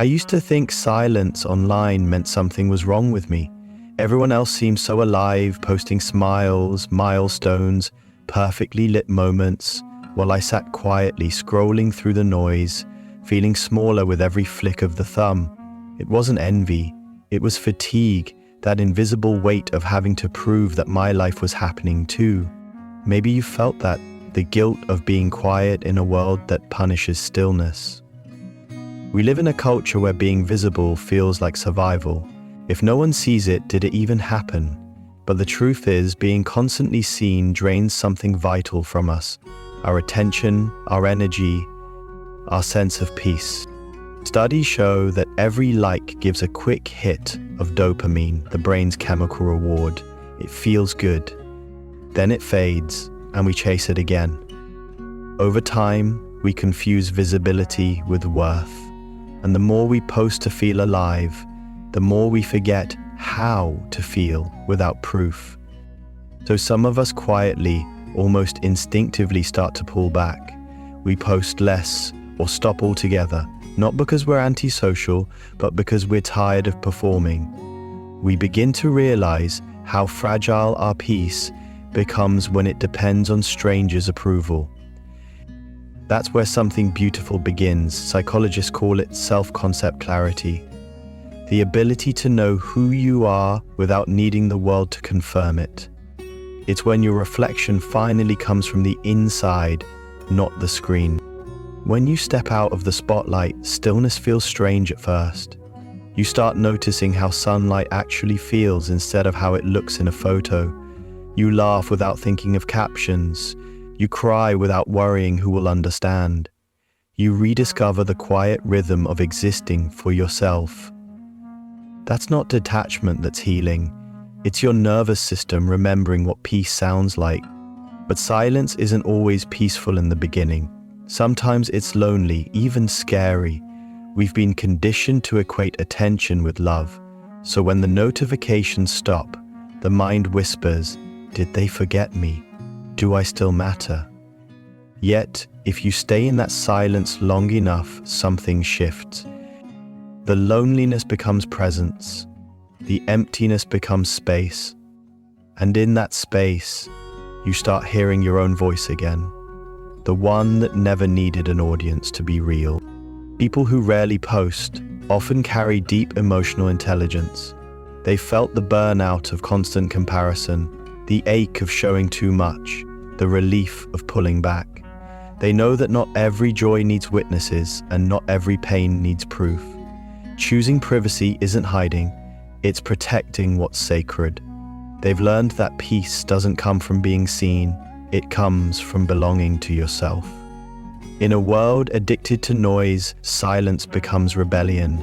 I used to think silence online meant something was wrong with me. Everyone else seemed so alive, posting smiles, milestones, perfectly lit moments, while I sat quietly scrolling through the noise, feeling smaller with every flick of the thumb. It wasn't envy, it was fatigue, that invisible weight of having to prove that my life was happening too. Maybe you felt that, the guilt of being quiet in a world that punishes stillness. We live in a culture where being visible feels like survival. If no one sees it, did it even happen? But the truth is, being constantly seen drains something vital from us: our attention, our energy, our sense of peace. Studies show that every like gives a quick hit of dopamine, the brain's chemical reward. It feels good. Then it fades, and we chase it again. Over time, we confuse visibility with worth. And the more we post to feel alive, the more we forget how to feel without proof. So some of us quietly, almost instinctively start to pull back. We post less or stop altogether, not because we're antisocial, but because we're tired of performing. We begin to realize how fragile our peace becomes when it depends on strangers' approval. That's where something beautiful begins. Psychologists call it self-concept clarity. The ability to know who you are without needing the world to confirm it. It's when your reflection finally comes from the inside, not the screen. When you step out of the spotlight, stillness feels strange at first. You start noticing how sunlight actually feels instead of how it looks in a photo. You laugh without thinking of captions. You cry without worrying who will understand. You rediscover the quiet rhythm of existing for yourself. That's not detachment that's healing. It's your nervous system remembering what peace sounds like. But silence isn't always peaceful in the beginning. Sometimes it's lonely, even scary. We've been conditioned to equate attention with love. So when the notifications stop, the mind whispers, "Did they forget me? Do I still matter?" Yet, if you stay in that silence long enough, something shifts. The loneliness becomes presence. The emptiness becomes space. And in that space, you start hearing your own voice again. The one that never needed an audience to be real. People who rarely post often carry deep emotional intelligence. They felt the burnout of constant comparison, the ache of showing too much, the relief of pulling back. They know that not every joy needs witnesses and not every pain needs proof. Choosing privacy isn't hiding, it's protecting what's sacred. They've learned that peace doesn't come from being seen, it comes from belonging to yourself. In a world addicted to noise, silence becomes rebellion.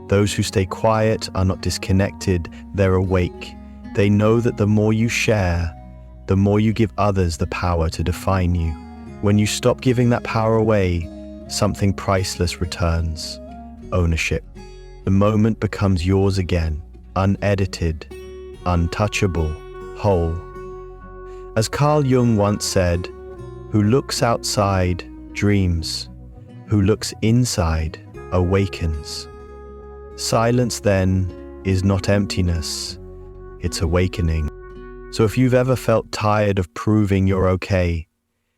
Those who stay quiet are not disconnected, they're awake. They know that the more you share, the more you give others the power to define you. When you stop giving that power away, something priceless returns: ownership. The moment becomes yours again, unedited, untouchable, whole. As Carl Jung once said, "Who looks outside dreams, who looks inside awakens." Silence, then, is not emptiness, it's awakening. So if you've ever felt tired of proving you're okay,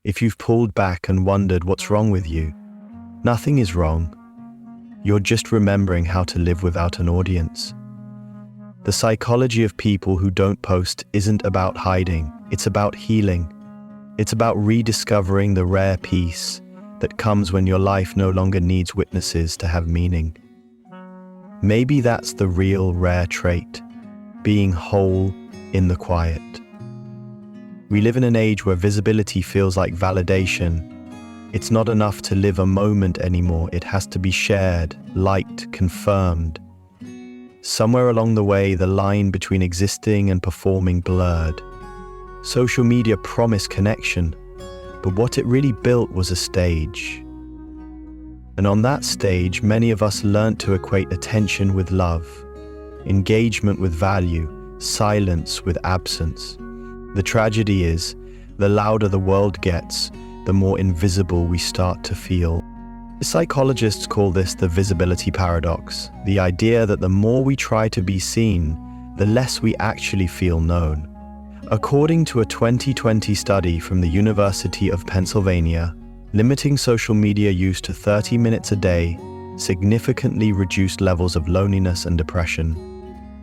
if you've pulled back and wondered what's wrong with you, nothing is wrong. You're just remembering how to live without an audience. The psychology of people who don't post isn't about hiding, it's about healing. It's about rediscovering the rare peace that comes when your life no longer needs witnesses to have meaning. Maybe that's the real rare trait, being whole in the quiet. We live in an age where visibility feels like validation. It's not enough to live a moment anymore, it has to be shared, liked, confirmed. Somewhere along the way, the line between existing and performing blurred. Social media promised connection, but what it really built was a stage. And on that stage, many of us learnt to equate attention with love, engagement with value, silence with absence. The tragedy is, the louder the world gets, the more invisible we start to feel. Psychologists call this the visibility paradox, the idea that the more we try to be seen, the less we actually feel known. According to a 2020 study from the University of Pennsylvania, limiting social media use to 30 minutes a day significantly reduced levels of loneliness and depression.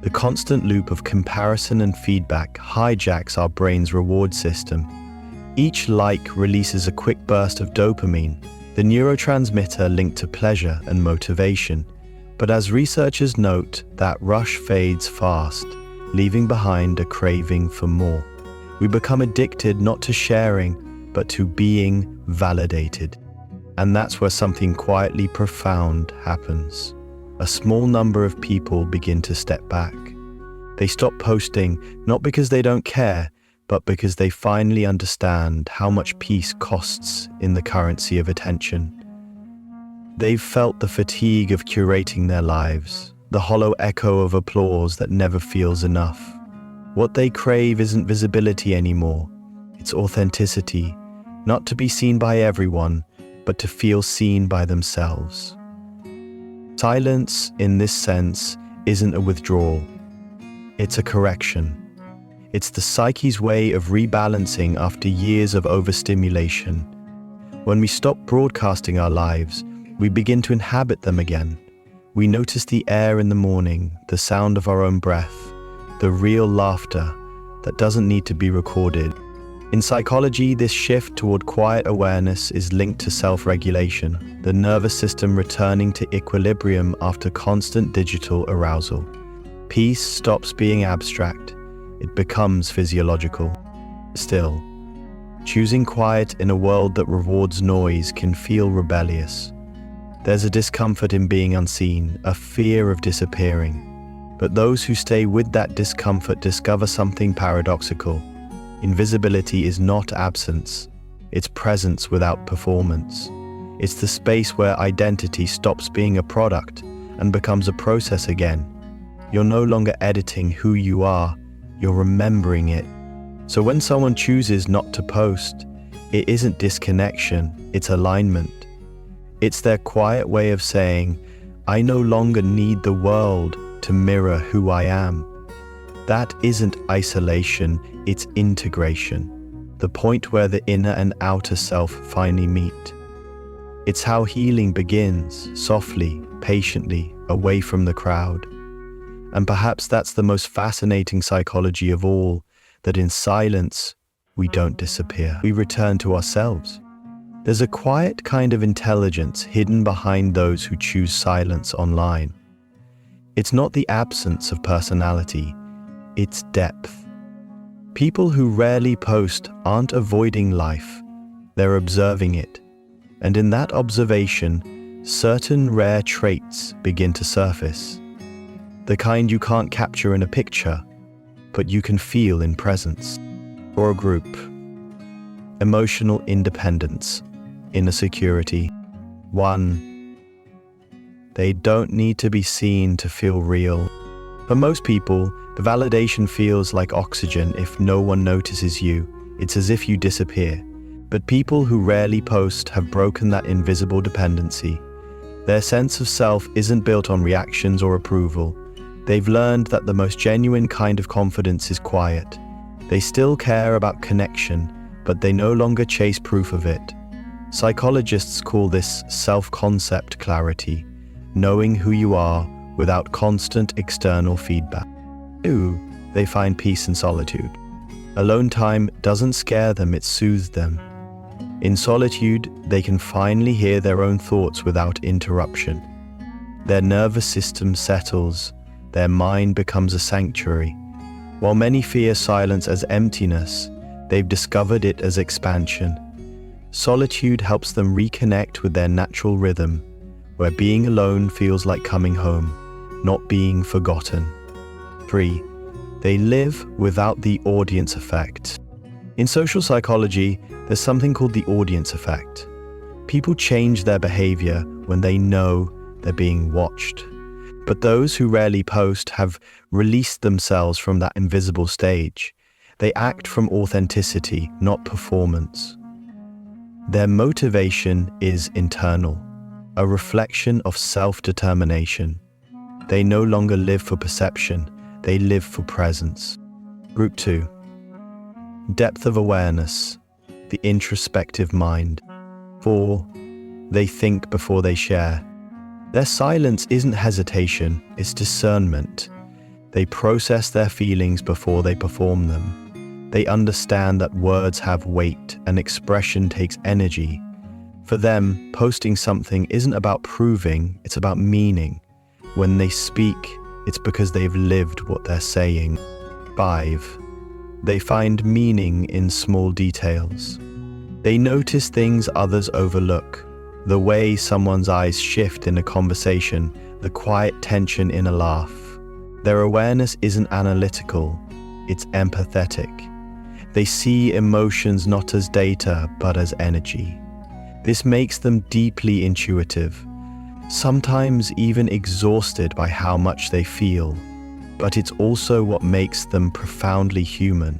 The constant loop of comparison and feedback hijacks our brain's reward system. Each like releases a quick burst of dopamine, the neurotransmitter linked to pleasure and motivation. But as researchers note, that rush fades fast, leaving behind a craving for more. We become addicted not to sharing, but to being validated. And that's where something quietly profound happens. A small number of people begin to step back. They stop posting, not because they don't care, but because they finally understand how much peace costs in the currency of attention. They've felt the fatigue of curating their lives, the hollow echo of applause that never feels enough. What they crave isn't visibility anymore, it's authenticity, not to be seen by everyone, but to feel seen by themselves. Silence, in this sense, isn't a withdrawal. It's a correction. It's the psyche's way of rebalancing after years of overstimulation. When we stop broadcasting our lives, we begin to inhabit them again. We notice the air in the morning, the sound of our own breath, the real laughter that doesn't need to be recorded. In psychology, this shift toward quiet awareness is linked to self-regulation, the nervous system returning to equilibrium after constant digital arousal. Peace stops being abstract, it becomes physiological. Still, choosing quiet in a world that rewards noise can feel rebellious. There's a discomfort in being unseen, a fear of disappearing. But those who stay with that discomfort discover something paradoxical. Invisibility is not absence, it's presence without performance. It's the space where identity stops being a product and becomes a process again. You're no longer editing who you are, you're remembering it. So when someone chooses not to post, it isn't disconnection, it's alignment. It's their quiet way of saying, I no longer need the world to mirror who I am. That isn't isolation, it's integration, the point where the inner and outer self finally meet. It's how healing begins, softly, patiently, away from the crowd. And perhaps that's the most fascinating psychology of all, that in silence, we don't disappear. We return to ourselves. There's a quiet kind of intelligence hidden behind those who choose silence online. It's not the absence of personality, it's depth. People who rarely post aren't avoiding life, they're observing it. And in that observation, certain rare traits begin to surface. The kind you can't capture in a picture, but you can feel in presence. For a group, emotional independence, inner security. 1. They don't need to be seen to feel real. For most people, the validation feels like oxygen. If no one notices you, it's as if you disappear. But people who rarely post have broken that invisible dependency. Their sense of self isn't built on reactions or approval. They've learned that the most genuine kind of confidence is quiet. They still care about connection, but they no longer chase proof of it. Psychologists call this self-concept clarity, knowing who you are without constant external feedback. 2. They find peace in solitude. Alone time doesn't scare them, it soothes them. In solitude, they can finally hear their own thoughts without interruption. Their nervous system settles, their mind becomes a sanctuary. While many fear silence as emptiness, they've discovered it as expansion. Solitude helps them reconnect with their natural rhythm, where being alone feels like coming home, not being forgotten. 3. They live without the audience effect. In social psychology, there's something called the audience effect. People change their behavior when they know they're being watched. But those who rarely post have released themselves from that invisible stage. They act from authenticity, not performance. Their motivation is internal. a reflection of self-determination. They no longer live for perception, they live for presence. Group 2. Depth of awareness, the introspective mind. 4. They think before they share. Their silence isn't hesitation, it's discernment. They process their feelings before they perform them. They understand that words have weight and expression takes energy. For them, posting something isn't about proving, it's about meaning. When they speak, it's because they've lived what they're saying. 5. They find meaning in small details. They notice things others overlook. The way someone's eyes shift in a conversation, the quiet tension in a laugh. Their awareness isn't analytical, it's empathetic. They see emotions not as data, but as energy. This makes them deeply intuitive, sometimes even exhausted by how much they feel. But it's also what makes them profoundly human.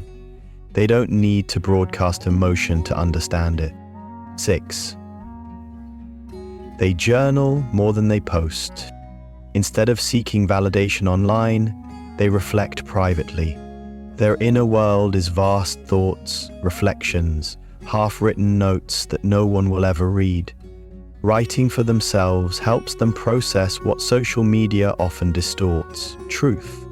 They don't need to broadcast emotion to understand it. 6. They journal more than they post. Instead of seeking validation online, they reflect privately. Their inner world is vast thoughts, reflections, half-written notes that no one will ever read. Writing for themselves helps them process what social media often distorts: truth.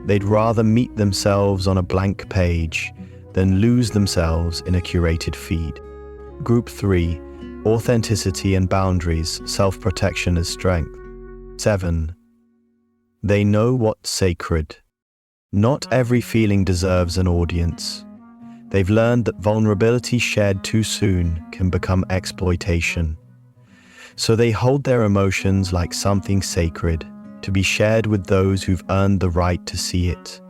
They'd rather meet themselves on a blank page than lose themselves in a curated feed. Group 3. Authenticity and boundaries, self-protection as strength. 7. They know what's sacred. Not every feeling deserves an audience. They've learned that vulnerability shared too soon can become exploitation. So they hold their emotions like something sacred, to be shared with those who've earned the right to see it.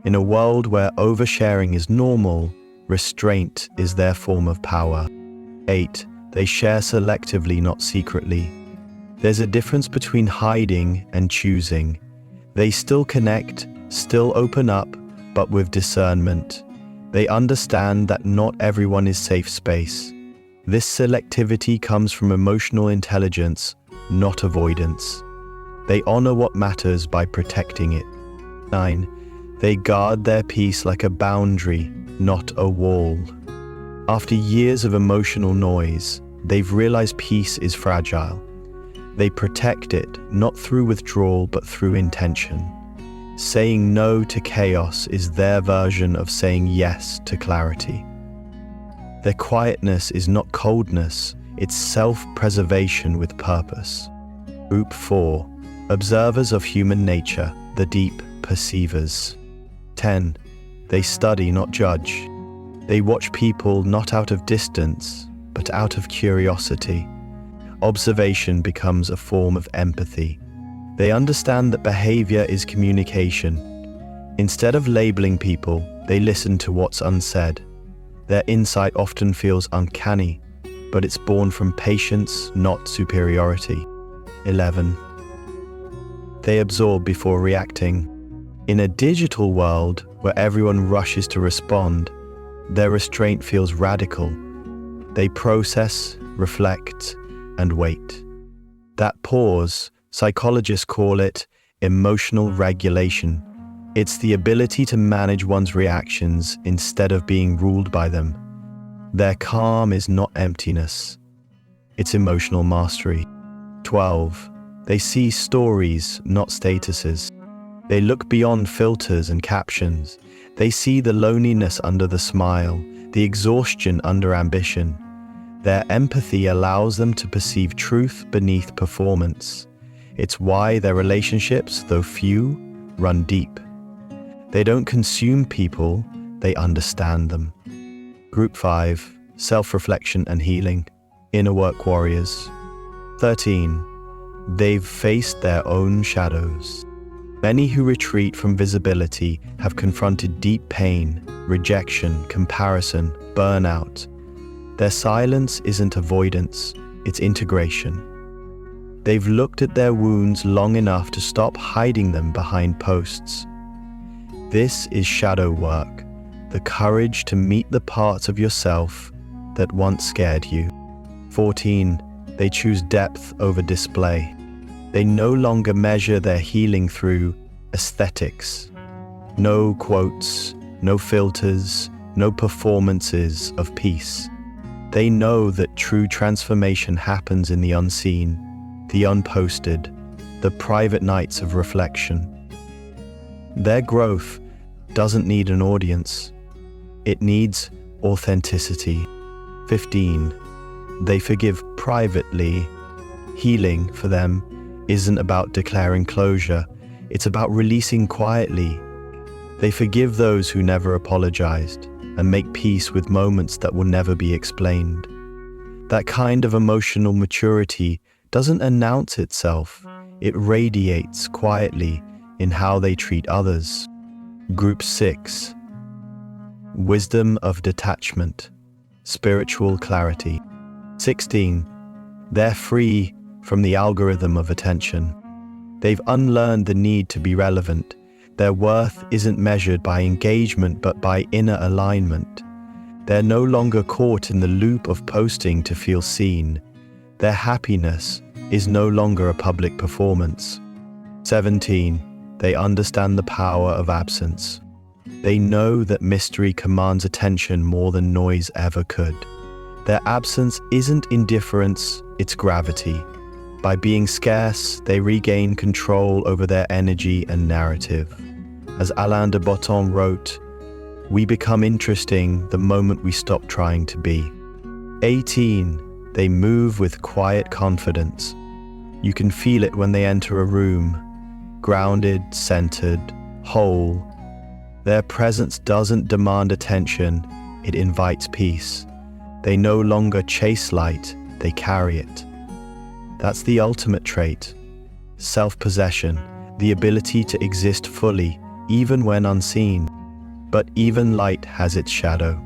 In a world where oversharing is normal, restraint is their form of power. 8. They share selectively, not secretly. There's a difference between hiding and choosing. They still connect, still open up, but with discernment. They understand that not everyone is safe space. This selectivity comes from emotional intelligence, not avoidance. They honor what matters by protecting it. 9. They guard their peace like a boundary, not a wall. After years of emotional noise, they've realized peace is fragile. They protect it, not through withdrawal, but through intention. Saying no to chaos is their version of saying yes to clarity. Their quietness is not coldness, it's self-preservation with purpose. Group 4. Observers of human nature, the deep perceivers. 10. They study, not judge. They watch people not out of distance, but out of curiosity. Observation becomes a form of empathy. They understand that behavior is communication. Instead of labeling people, they listen to what's unsaid. Their insight often feels uncanny, but it's born from patience, not superiority. 11. They absorb before reacting. In a digital world where everyone rushes to respond, their restraint feels radical. They process, reflect, and wait. That pause, psychologists call it emotional regulation. It's the ability to manage one's reactions instead of being ruled by them. Their calm is not emptiness, it's emotional mastery. 12. They see stories, not statuses. They look beyond filters and captions. They see the loneliness under the smile, the exhaustion under ambition. Their empathy allows them to perceive truth beneath performance. It's why their relationships, though few, run deep. They don't consume people, they understand them. Group 5. Self-reflection and healing. Inner work warriors. 13. They've faced their own shadows. Many who retreat from visibility have confronted deep pain, rejection, comparison, burnout. Their silence isn't avoidance, it's integration. They've looked at their wounds long enough to stop hiding them behind posts. This is shadow work, the courage to meet the parts of yourself that once scared you. 14. They choose depth over display. They no longer measure their healing through aesthetics. No quotes, no filters, no performances of peace. They know that true transformation happens in the unseen, the unposted, the private nights of reflection. Their growth doesn't need an audience. It needs authenticity. 15. They forgive privately. Healing for them isn't about declaring closure. It's about releasing quietly. They forgive those who never apologized and make peace with moments that will never be explained. That kind of emotional maturity doesn't announce itself. It radiates quietly in how they treat others. Group 6. Wisdom of detachment. Spiritual clarity. 16. They're free from the algorithm of attention. They've unlearned the need to be relevant. Their worth isn't measured by engagement but by inner alignment. They're no longer caught in the loop of posting to feel seen. Their happiness is no longer a public performance. 17. They understand the power of absence. They know that mystery commands attention more than noise ever could. Their absence isn't indifference, it's gravity. By being scarce, they regain control over their energy and narrative. As Alain de Botton wrote, "We become interesting the moment we stop trying to be." 18. They move with quiet confidence. You can feel it when they enter a room. Grounded, centered, whole. Their presence doesn't demand attention, it invites peace. They no longer chase light, they carry it. That's the ultimate trait. Self-possession, the ability to exist fully, even when unseen. But even light has its shadow.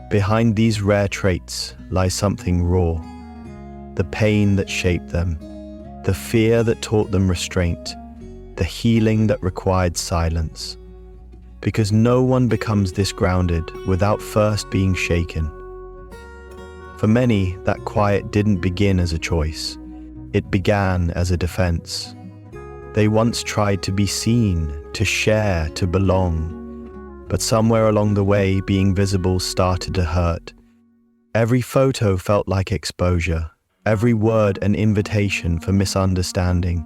Behind these rare traits lies something raw. The pain that shaped them, the fear that taught them restraint, the healing that required silence. Because no one becomes this grounded without first being shaken. For many, that quiet didn't begin as a choice. It began as a defense. They once tried to be seen, to share, to belong. But somewhere along the way, being visible started to hurt. Every photo felt like exposure, every word an invitation for misunderstanding.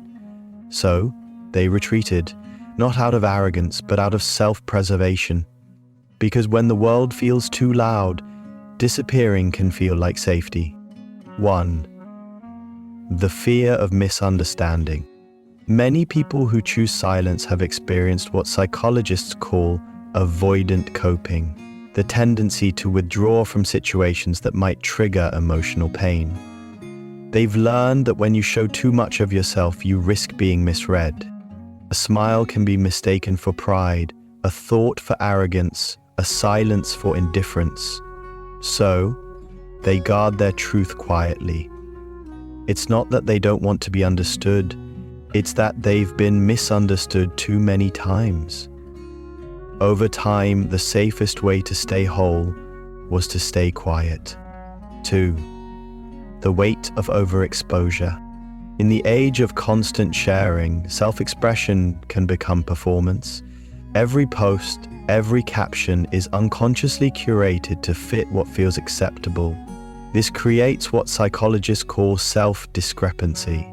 So, they retreated, not out of arrogance, but out of self-preservation. Because when the world feels too loud, disappearing can feel like safety. 1. The fear of misunderstanding. Many people who choose silence have experienced what psychologists call avoidant coping, the tendency to withdraw from situations that might trigger emotional pain. They've learned that when you show too much of yourself, you risk being misread. A smile can be mistaken for pride, a thought for arrogance, a silence for indifference. So, they guard their truth quietly. It's not that they don't want to be understood, it's that they've been misunderstood too many times. Over time, the safest way to stay whole was to stay quiet. 2. The weight of overexposure. In the age of constant sharing, self-expression can become performance. Every post, every caption is unconsciously curated to fit what feels acceptable. This creates what psychologists call self-discrepancy,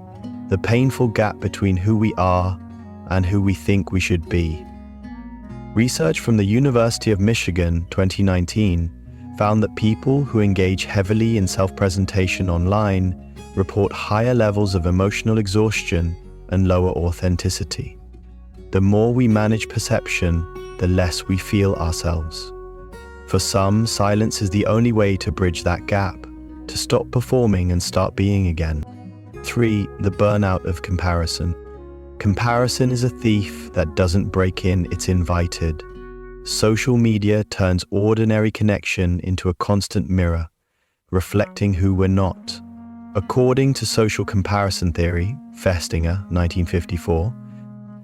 the painful gap between who we are and who we think we should be. Research from the University of Michigan, 2019, found that people who engage heavily in self-presentation online report higher levels of emotional exhaustion and lower authenticity. The more we manage perception, the less we feel ourselves. For some, silence is the only way to bridge that gap, to stop performing and start being again. 3. The burnout of comparison. Comparison is a thief that doesn't break in, it's invited. Social media turns ordinary connection into a constant mirror, reflecting who we're not. According to social comparison theory, Festinger, 1954,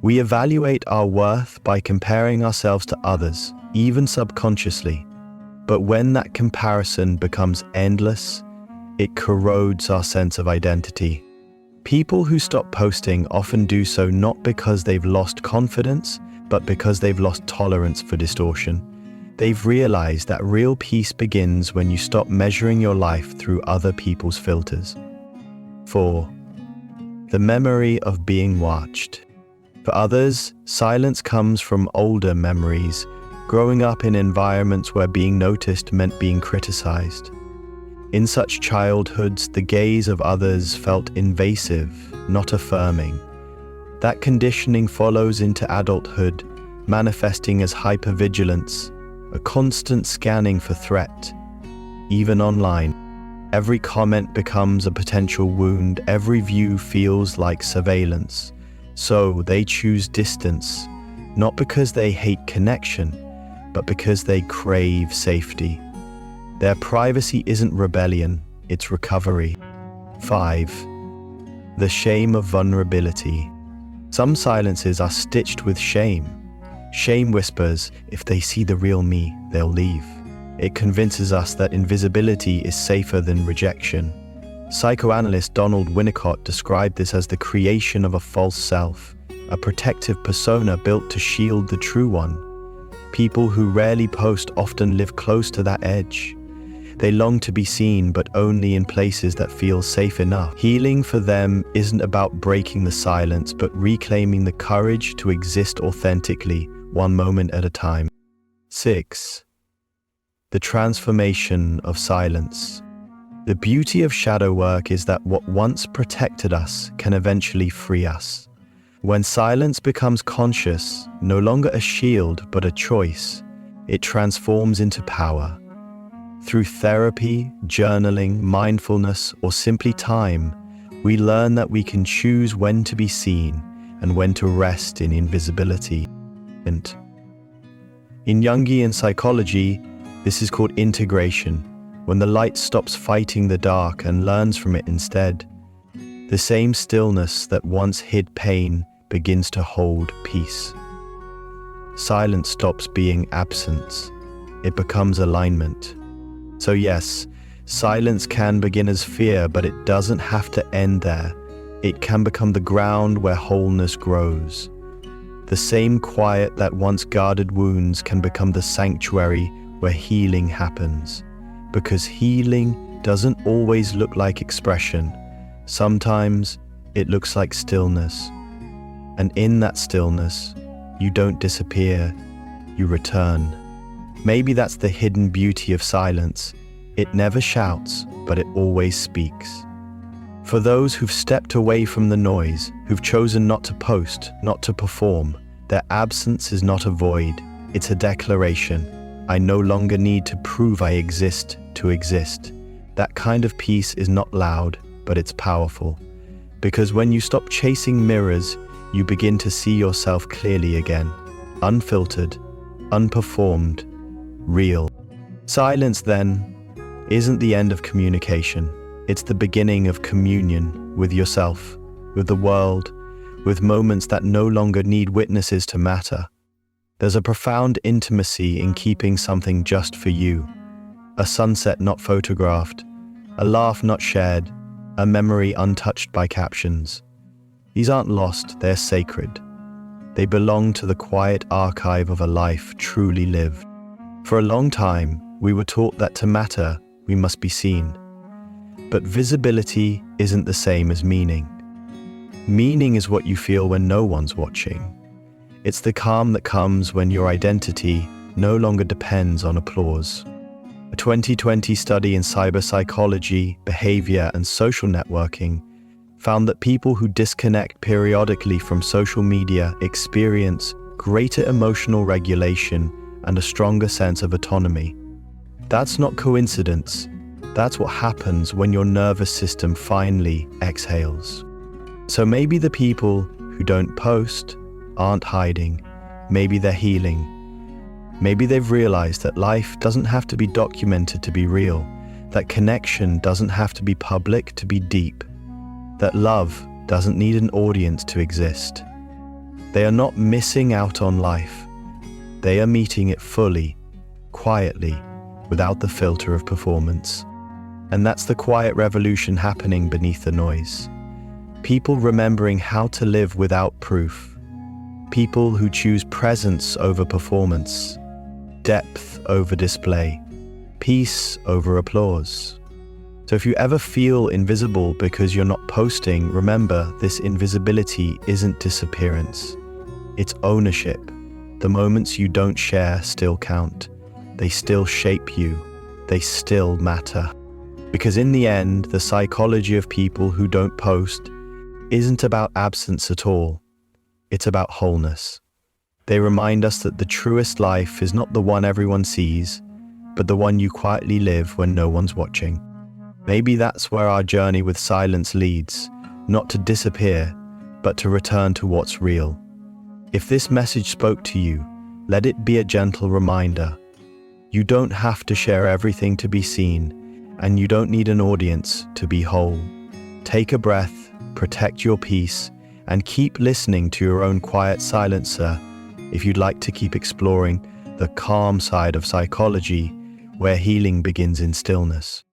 we evaluate our worth by comparing ourselves to others, even subconsciously. But when that comparison becomes endless, it corrodes our sense of identity. People who stop posting often do so not because they've lost confidence, but because they've lost tolerance for distortion. They've realized that real peace begins when you stop measuring your life through other people's filters. 4. The memory of being watched. For others, silence comes from older memories, growing up in environments where being noticed meant being criticized. In such childhoods, the gaze of others felt invasive, not affirming. That conditioning follows into adulthood, manifesting as hypervigilance, a constant scanning for threat. Even online, every comment becomes a potential wound, every view feels like surveillance. So they choose distance, not because they hate connection, but because they crave safety. Their privacy isn't rebellion, it's recovery. 5. The shame of vulnerability. Some silences are stitched with shame. Shame whispers, if they see the real me, they'll leave. It convinces us that invisibility is safer than rejection. Psychoanalyst Donald Winnicott described this as the creation of a false self, a protective persona built to shield the true one. People who rarely post often live close to that edge. They long to be seen, but only in places that feel safe enough. Healing for them isn't about breaking the silence, but reclaiming the courage to exist authentically, one moment at a time. 6. The transformation of silence. The beauty of shadow work is that what once protected us can eventually free us. When silence becomes conscious, no longer a shield but a choice, it transforms into power. Through therapy, journaling, mindfulness, or simply time, we learn that we can choose when to be seen and when to rest in invisibility. In Jungian psychology, this is called integration, when the light stops fighting the dark and learns from it instead. The same stillness that once hid pain begins to hold peace. Silence stops being absence. It becomes alignment. So yes, silence can begin as fear, but it doesn't have to end there. It can become the ground where wholeness grows. The same quiet that once guarded wounds can become the sanctuary where healing happens. Because healing doesn't always look like expression. Sometimes it looks like stillness. And in that stillness, you don't disappear, you return. Maybe that's the hidden beauty of silence. It never shouts, but it always speaks. For those who've stepped away from the noise, who've chosen not to post, not to perform, their absence is not a void, it's a declaration. I no longer need to prove I exist to exist. That kind of peace is not loud, but it's powerful. Because when you stop chasing mirrors, you begin to see yourself clearly again, unfiltered, unperformed, real. Silence, then, isn't the end of communication. It's the beginning of communion with yourself, with the world, with moments that no longer need witnesses to matter. There's a profound intimacy in keeping something just for you. A sunset not photographed, a laugh not shared, a memory untouched by captions. These aren't lost, they're sacred. They belong to the quiet archive of a life truly lived. For a long time, we were taught that to matter, we must be seen. But visibility isn't the same as meaning. Meaning is what you feel when no one's watching. It's the calm that comes when your identity no longer depends on applause. A 2020 study in cyberpsychology, behavior, and social networking found that people who disconnect periodically from social media experience greater emotional regulation and a stronger sense of autonomy. That's not coincidence. That's what happens when your nervous system finally exhales. So maybe the people who don't post aren't hiding. Maybe they're healing. Maybe they've realized that life doesn't have to be documented to be real, that connection doesn't have to be public to be deep, that love doesn't need an audience to exist. They are not missing out on life. They are meeting it fully, quietly, without the filter of performance. And that's the quiet revolution happening beneath the noise. People remembering how to live without proof. People who choose presence over performance, depth over display, peace over applause. So if you ever feel invisible because you're not posting, remember, this invisibility isn't disappearance. It's ownership. The moments you don't share still count. They still shape you. They still matter. Because in the end, the psychology of people who don't post isn't about absence at all. It's about wholeness. They remind us that the truest life is not the one everyone sees, but the one you quietly live when no one's watching. Maybe that's where our journey with silence leads, not to disappear, but to return to what's real. If this message spoke to you, let it be a gentle reminder. You don't have to share everything to be seen, and you don't need an audience to be whole. Take a breath, protect your peace, and keep listening to your own quiet silencer if you'd like to keep exploring the calm side of psychology, where healing begins in stillness.